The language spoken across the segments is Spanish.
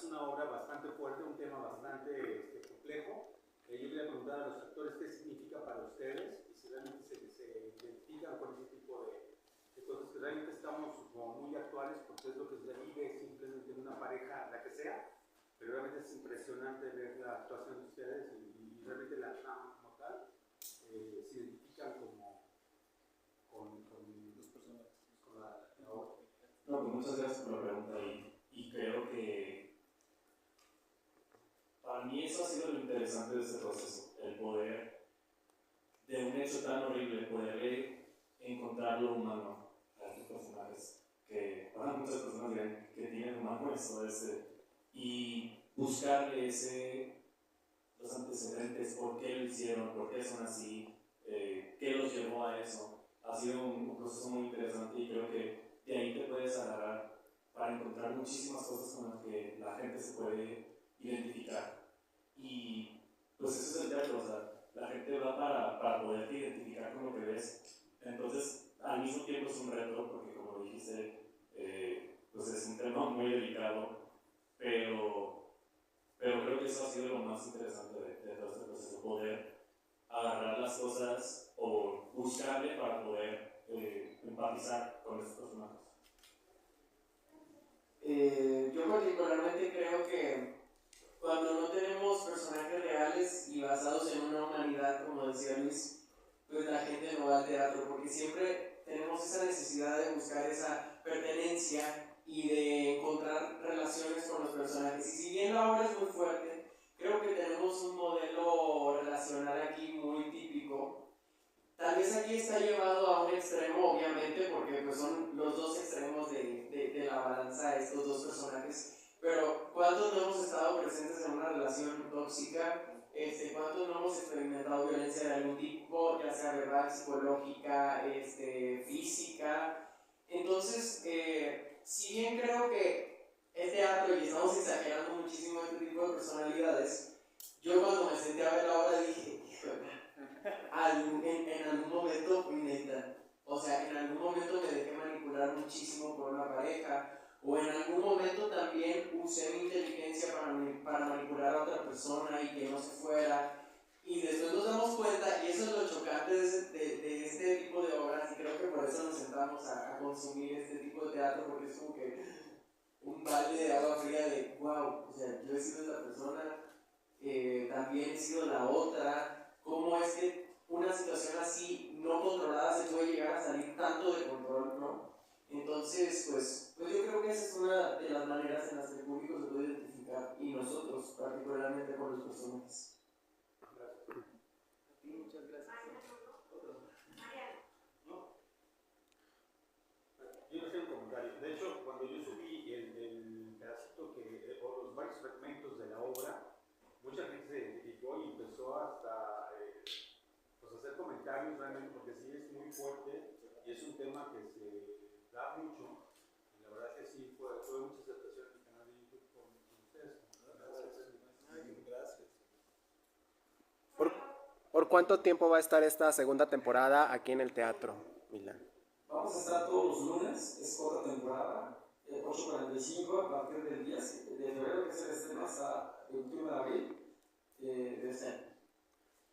es una obra bastante fuerte, un tema bastante complejo. Yo quería preguntar a los actores qué significa para ustedes y si realmente se identifican con ese tipo de cosas que realmente estamos como muy actuales, porque es lo que se vive simplemente en una pareja, la que sea, pero realmente es impresionante ver la actuación de ustedes y realmente la trama como tal, se identifican como con los personajes, con la obra. No, pues muchas gracias por la pregunta y creo que para mí eso ha sido lo interesante de este proceso, el poder, de un hecho tan horrible, poder encontrar lo humano a estos personajes, que para muchas personas dirán que tienen humano eso, y buscarle los antecedentes, por qué lo hicieron, por qué son así, qué los llevó a eso. Ha sido un proceso muy interesante y creo que de ahí te puedes agarrar para encontrar muchísimas cosas con las que la gente se puede identificar. Y pues eso es el teatro, o sea, la gente va para poderte identificar con lo que ves. Entonces, al mismo tiempo es un reto, porque como dijiste, pues es un tema muy delicado, pero creo que eso ha sido lo más interesante de todo este proceso, poder agarrar las cosas o buscarle para poder empatizar con estos personajes. Yo particularmente creo que cuando no tenemos personajes reales y basados en una humanidad, como decía Luis, pues la gente no va al teatro, porque siempre tenemos esa necesidad de buscar esa pertenencia y de encontrar relaciones con los personajes. Y si bien la obra es muy fuerte, creo que tenemos un modelo relacional aquí muy típico. Tal vez aquí está llevado a un extremo, obviamente, porque pues son los dos extremos de la balanza estos dos personajes. Pero ¿cuántos no hemos estado presentes en una relación tóxica? ¿Cuántos no hemos experimentado violencia de algún tipo, ya sea verbal, psicológica, física? Entonces, si bien creo que es teatro y estamos exagerando muchísimo este tipo de personalidades, yo cuando me senté a ver la obra dije, en algún momento fui neta. O sea, en algún momento me dejé manipular muchísimo por una pareja, o en algún momento también usé mi inteligencia para manipular a otra persona y que no se fuera. Y después nos damos cuenta, y eso es lo chocante de este tipo de obras, y creo que por eso nos sentamos a consumir este tipo de teatro, porque es como que un balde de agua fría de wow, o sea, yo he sido esta persona, también he sido la otra. ¿Cómo es que una situación así no controlada se puede llegar a salir tanto de control, no? Entonces, pues yo creo que esa es una de las maneras en las que el público se puede identificar, y nosotros particularmente con los personajes. Muchas gracias. Yo no sé un comentario. De hecho, cuando yo subí el pedacito o los varios fragmentos de la obra, mucha gente se identificó y empezó hasta pues hacer comentarios realmente, porque sí es muy fuerte y es un tema que se da mucho. Y la verdad es que sí fue mucha aceptación en mi canal de YouTube con ustedes. Gracias. ¿Por cuánto tiempo va a estar esta segunda temporada aquí en el Teatro Milán? Vamos a estar todos los lunes, es corta temporada, 8:45 a partir del 10 de febrero, que es el estreno, hasta el 21 de abril de este año.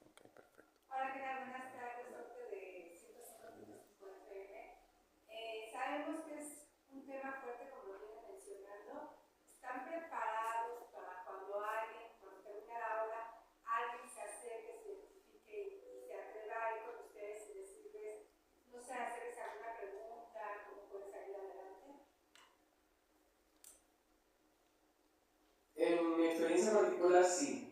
Okay, perfecto. Hola, ¿qué tal? Buenas tardes, sorte de 105.5 FM. Sabemos que es un tema fuerte, como lo vienen mencionando. ¿Están preparados para cuando termine la obra, alguien se acerque, se identifique y se atreva a ir con ustedes y decirles, no sé, hacerles alguna pregunta, cómo pueden salir adelante? En mi experiencia particular, sí.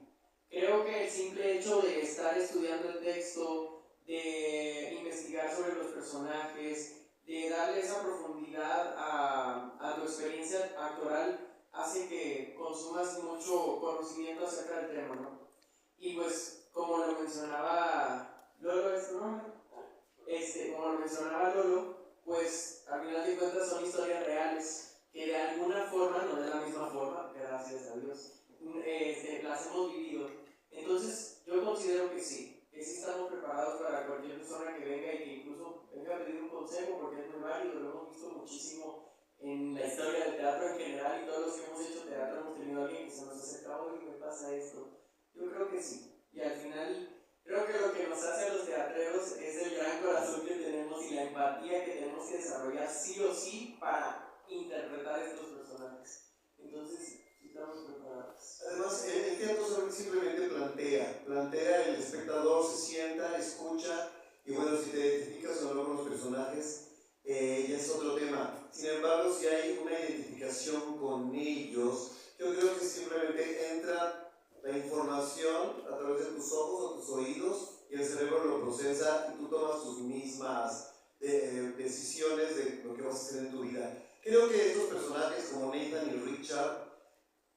Creo que el simple hecho de estar estudiando el texto, de investigar sobre los personajes, de darle esa profundidad a tu experiencia actoral, hace que consumas mucho conocimiento acerca del tema, ¿no? Y pues, como lo mencionaba Lolo, como lo mencionaba Lolo, pues al final de cuentas son historias reales que de alguna forma, no de la misma forma, gracias a Dios, las hemos vivido. Entonces yo considero que sí estamos preparados para cualquier persona que venga y que incluso venga a pedir un consejo, porque es muy válido, lo hemos visto muchísimo en la historia del teatro en general y todos los que hemos hecho teatro hemos tenido a alguien que se nos acerca, oye, me pasa esto. Yo creo que sí. Y al final, creo que lo que nos hace a los teatreros es el gran corazón que tenemos y la empatía que tenemos que desarrollar sí o sí para interpretar estos personajes. Entonces, sí estamos preparados. Además, el teatro simplemente plantea, el espectador se sienta, escucha, y bueno, si te identificas o no con los personajes, ya es otro tema. Sin embargo, si hay una identificación con ellos, yo creo que simplemente entra la información a través de tus ojos o tus oídos y el cerebro lo procesa y tú tomas tus mismas decisiones de lo que vas a hacer en tu vida. Creo que estos personajes como Nathan y Richard,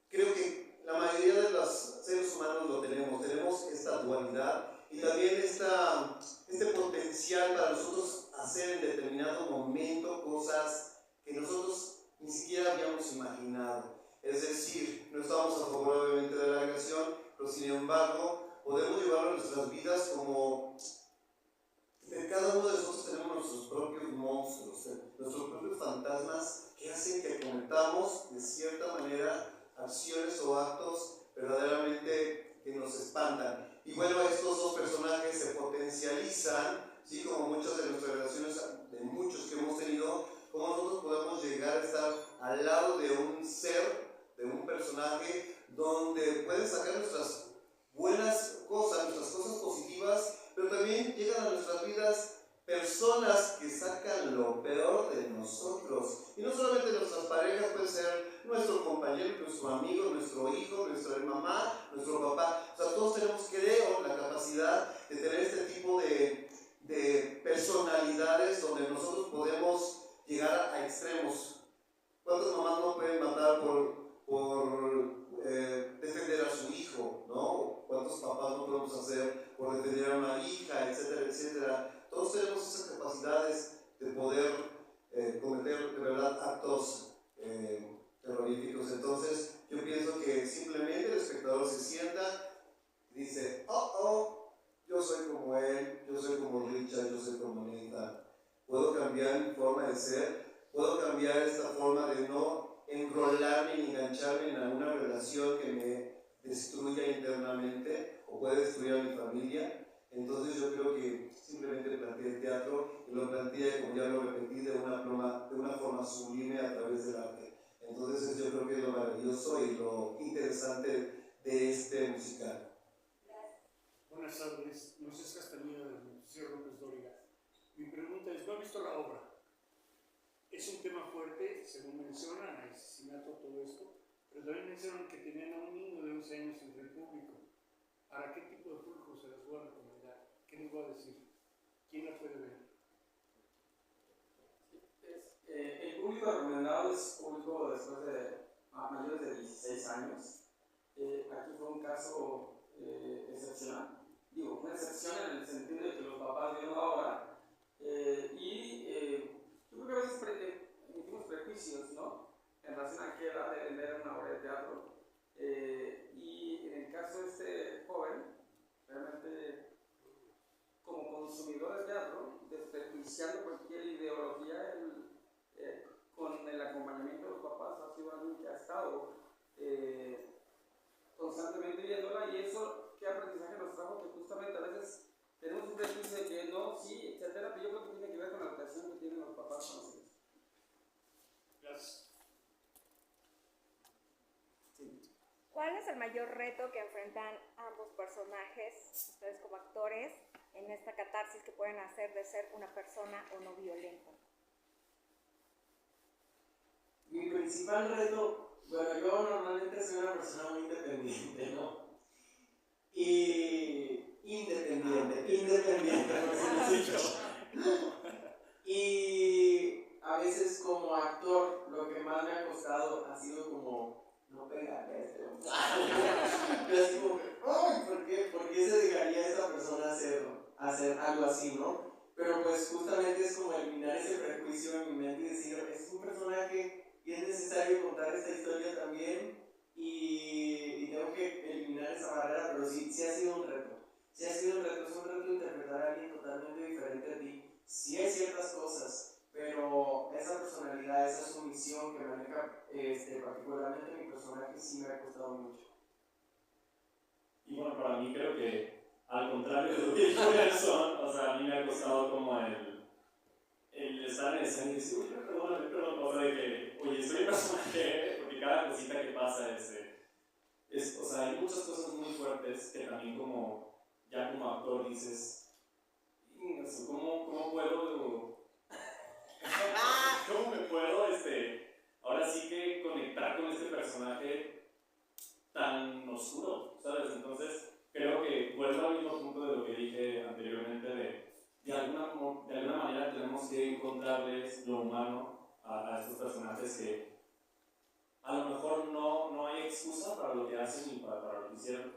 creo que la mayoría de los seres humanos lo tenemos esta dualidad y también este potencial para nosotros hacer en determinado momento cosas que nosotros ni siquiera habíamos imaginado. Es decir, no estamos a favor obviamente de la agresión, pero sin embargo podemos llevarlo a nuestras vidas como cada uno de nosotros tenemos nuestros propios monstruos, nuestros propios fantasmas que hacen que cometamos de cierta manera acciones o actos verdaderamente que nos espantan. Y bueno, estos dos personajes se potencializan, ¿sí? Como muchas de nuestras relaciones, de muchos que hemos tenido, cómo nosotros podemos llegar a estar al lado de un ser, de un personaje, donde pueden sacar nuestras buenas cosas, nuestras cosas positivas, pero también llegan a nuestras vidas personas que sacan lo peor de nosotros. Y no solamente nuestras parejas, puede ser nuestro compañero, nuestro amigo, nuestro hijo, nuestra mamá, nuestro papá. O sea, todos tenemos, creo, la capacidad de tener este tipo de personalidades donde nosotros podemos llegar a extremos. ¿Cuántas mamás no pueden matar por defender a su hijo, ¿no? ¿Cuántos papás no podemos hacer por defender a una hija, etcétera, etcétera? Todos tenemos esas capacidades de poder cometer de verdad actos terroríficos. Entonces, yo pienso que simplemente el espectador se sienta y dice, yo soy como él, yo soy como Richard, yo soy como Nathan. Puedo cambiar mi forma de ser, puedo cambiar esta forma de no enrolarme ni engancharme en alguna relación que me destruya internamente o puede destruir a mi familia. Entonces yo creo que simplemente planteé el teatro y lo planteé, como ya lo repetí, de una forma sublime a través del arte. Entonces yo creo que es lo maravilloso y lo interesante de este musical. Buenas tardes, Moisés Castañeda del Museo López Dóriga. Mi pregunta es, ¿no he visto la obra? Es un tema fuerte, según mencionan, asesinato, todo esto, pero también mencionan que tenían a un niño de 11 años entre el público. ¿Para qué tipo de público se las voy a recomendar? ¿Qué les voy a decir? ¿Quién la puede ver? El público recomendado es público después de mayores de 16 años. Aquí fue un caso excepcional. Digo, una excepción en el sentido de que los papás vieron la obra yo creo que a veces emitimos prejuicios, ¿no? En relación a qué edad deben ver una obra de teatro. Y en el caso de este joven, realmente como consumidor de teatro, desprejuiciando cualquier ideología, con el acompañamiento de los papás, ha sido alguien que ha estado constantemente viéndola, y eso, ¿qué aprendizaje nos trajo? Que justamente a veces tenemos un prejuicio de que no, sí, etcétera, pero yo creo que tiene que ver con la educación que tienen los papás con los hijos. Gracias. Sí. ¿Cuál es el mayor reto que enfrentan ambos personajes, ustedes como actores, en esta catarsis que pueden hacer de ser una persona o no violenta? Mi principal reto, bueno, yo normalmente soy una persona muy independiente, ¿no? Independiente, y a veces como actor lo que más me ha costado ha sido como no pegarle a este hombre. Yo así como que, ¡ay! ¿Por qué se dejaría esta persona hacer algo así, no? Pero pues justamente es como eliminar ese prejuicio en mi mente y decir, es un personaje y es necesario contar esta historia también, y tengo que eliminar esa barrera, pero sí ha sido un reto. Es un reto interpretar a alguien totalmente diferente a ti. Sí hay ciertas cosas, pero esa personalidad, esa sumisión que maneja particularmente mi personaje sí me ha costado mucho. Y bueno, para mí creo que al contrario de lo que dijo Nelson, o sea, a mí me ha costado como el estar en escena y decir, oye, perdón, o sea, de que, oye, soy un personaje, porque cada cosita que pasa o sea, hay muchas cosas muy fuertes que también ya como actor dices, ¿cómo puedo, cómo me puedo, ahora sí que conectar con este personaje tan oscuro, ¿sabes? Entonces, creo que vuelvo al mismo punto de lo que dije anteriormente, de alguna manera tenemos que encontrarles lo humano a estos personajes que a lo mejor no hay excusa para lo que hacen y para lo que hicieron,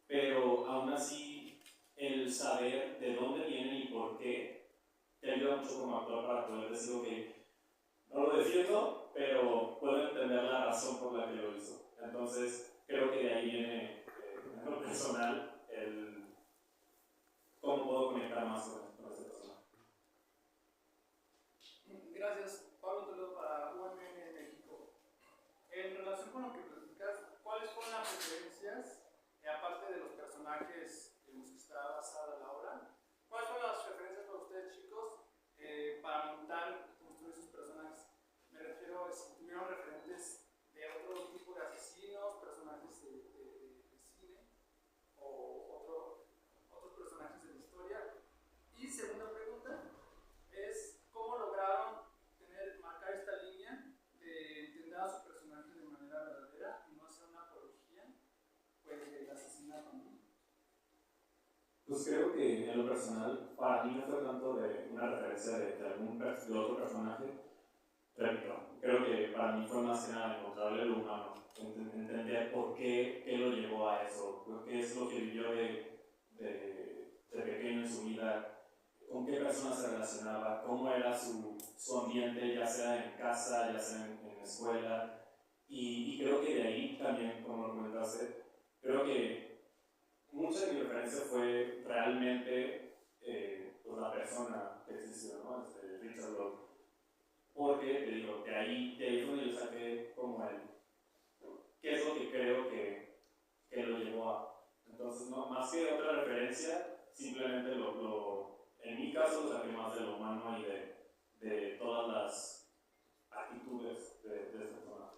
pero aún así el saber de dónde vienen y por qué te ayuda mucho como actor para poder decir, ok, no lo defiendo, pero puedo entender la razón por la que lo hizo. Entonces, creo que de ahí viene, en lo personal, el cómo puedo conectar más con esa persona. Gracias, Pablo Toledo para UMN México. En relación con lo que platicas, ¿cuáles fueron las referencias, aparte de los personajes en los que está basada la obra? ¿Cuáles fueron las referencias para ustedes, chicos, para montar y construir sus personajes? Me refiero a si tuvieron referentes de otro tipo de asesinos, personajes de cine o otros personajes de la historia. Y segunda pregunta es, ¿cómo lograron marcar esta línea de entender a su personaje de manera verdadera y no hacer una apología del asesinato, ¿no? Pues creo que en lo personal, para mí no fue tanto de una referencia de otro personaje, repito, creo que para mí fue más que nada encontrarle lo humano, entender por qué lo llevó a eso, qué es lo que vivió de pequeño en su vida, con qué personas se relacionaba, cómo era su ambiente, ya sea en casa, ya sea en la escuela, y creo que de ahí también, como lo comentaste, creo que mucha de mi referencia fue realmente pues la persona que existió, ¿no? Richard Rohr. Porque, te digo, de ahí es donde yo saqué como qué es lo que creo que lo llevó a. Entonces, no, más que otra referencia, simplemente en mi caso, lo saqué más de lo humano y de todas las actitudes de este personaje.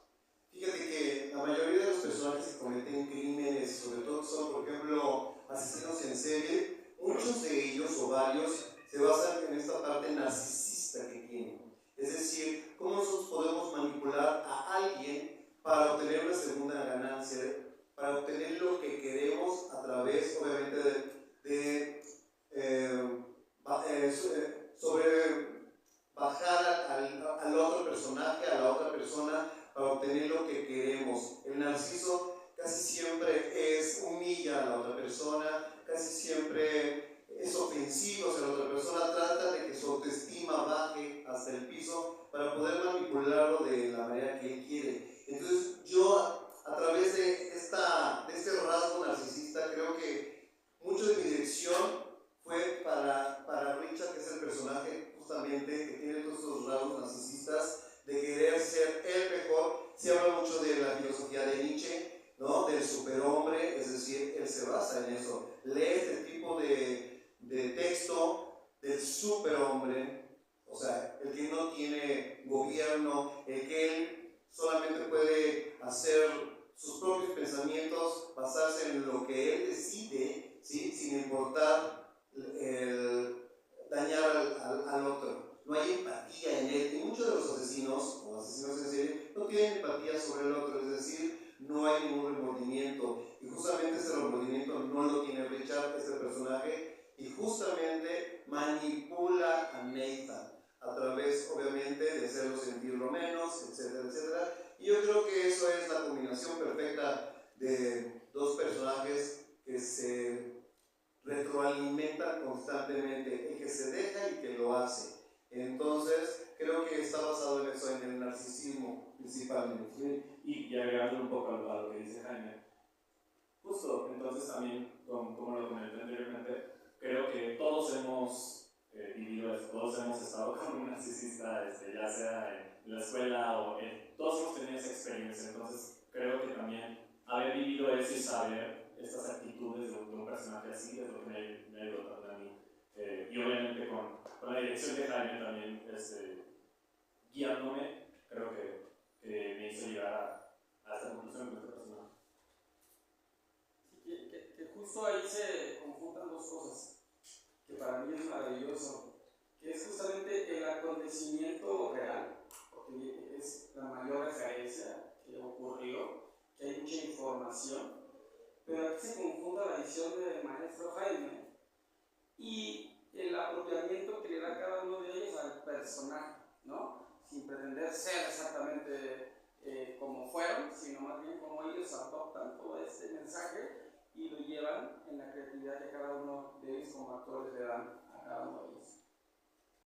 Fíjate que la mayoría de los personajes que cometen crímenes, sobre todo son, por ejemplo, asesinos en serie, muchos de ellos o varios se basan en esta parte narcisista que tienen. Es decir, cómo nosotros podemos manipular a alguien para obtener una segunda ganancia, para obtener lo que queremos a través, obviamente, sobre bajar al otro personaje, a la otra persona, para obtener lo que queremos. El narciso casi siempre humilla a la otra persona, casi siempre es ofensivo hacia la otra persona, trata de que su autoestima baje hasta el piso para poder manipularlo de la manera que él quiere. Entonces yo, a través de este rasgo narcisista, creo que mucho de mi dirección fue para Richard, que es el personaje justamente que tiene todos estos rasgos narcisistas, de querer ser el mejor. Se habla mucho de la filosofía de Nietzsche, ¿no? Del superhombre, es decir, él se basa en eso. Lee este tipo de texto del superhombre, o sea, el que no tiene gobierno, el que él solamente puede hacer sus propios pensamientos, basarse en lo que él decide, ¿sí? Sin importar dañar al otro. No hay empatía en él, y muchos de los asesinos o asesinos en serie no tienen empatía sobre el otro, es decir, no hay ningún remordimiento, y justamente este remordimiento no lo tiene Richard, este personaje, y justamente manipula a Nathan a través, obviamente, de hacerlo sentirlo menos, etcétera, etcétera. Y yo creo que eso es la combinación perfecta de dos personajes que se retroalimentan constantemente, el que se deja y que lo hace. Entonces, creo que está basado en eso, en el narcisismo principalmente. Sí, y agregando un poco a lo que dice Jaime, justo, entonces también, como lo comenté anteriormente, creo que todos hemos vivido eso. Todos hemos estado con un narcisista, ya sea en la escuela o todos hemos tenido esa experiencia. Entonces creo que también haber vivido eso y saber estas actitudes de un personaje así es lo que me ayudó también a mí. Y obviamente con la dirección de Jaime también guiándome, creo que me hizo llegar a esta conclusión con esta persona. Que justo ahí se conjuntan dos cosas, que para mí es maravilloso, que es justamente el acontecimiento real, porque es la mayor referencia que ocurrió, que hay mucha información, pero aquí se conjunta la visión del maestro Jaime y el apropiamiento que le da cada uno de ellos al personaje, ¿no? Sin pretender ser exactamente como fueron, sino más bien como ellos adoptan todo este mensaje y lo llevan en la creatividad que cada uno de ellos como actores le dan a cada uno de ellos.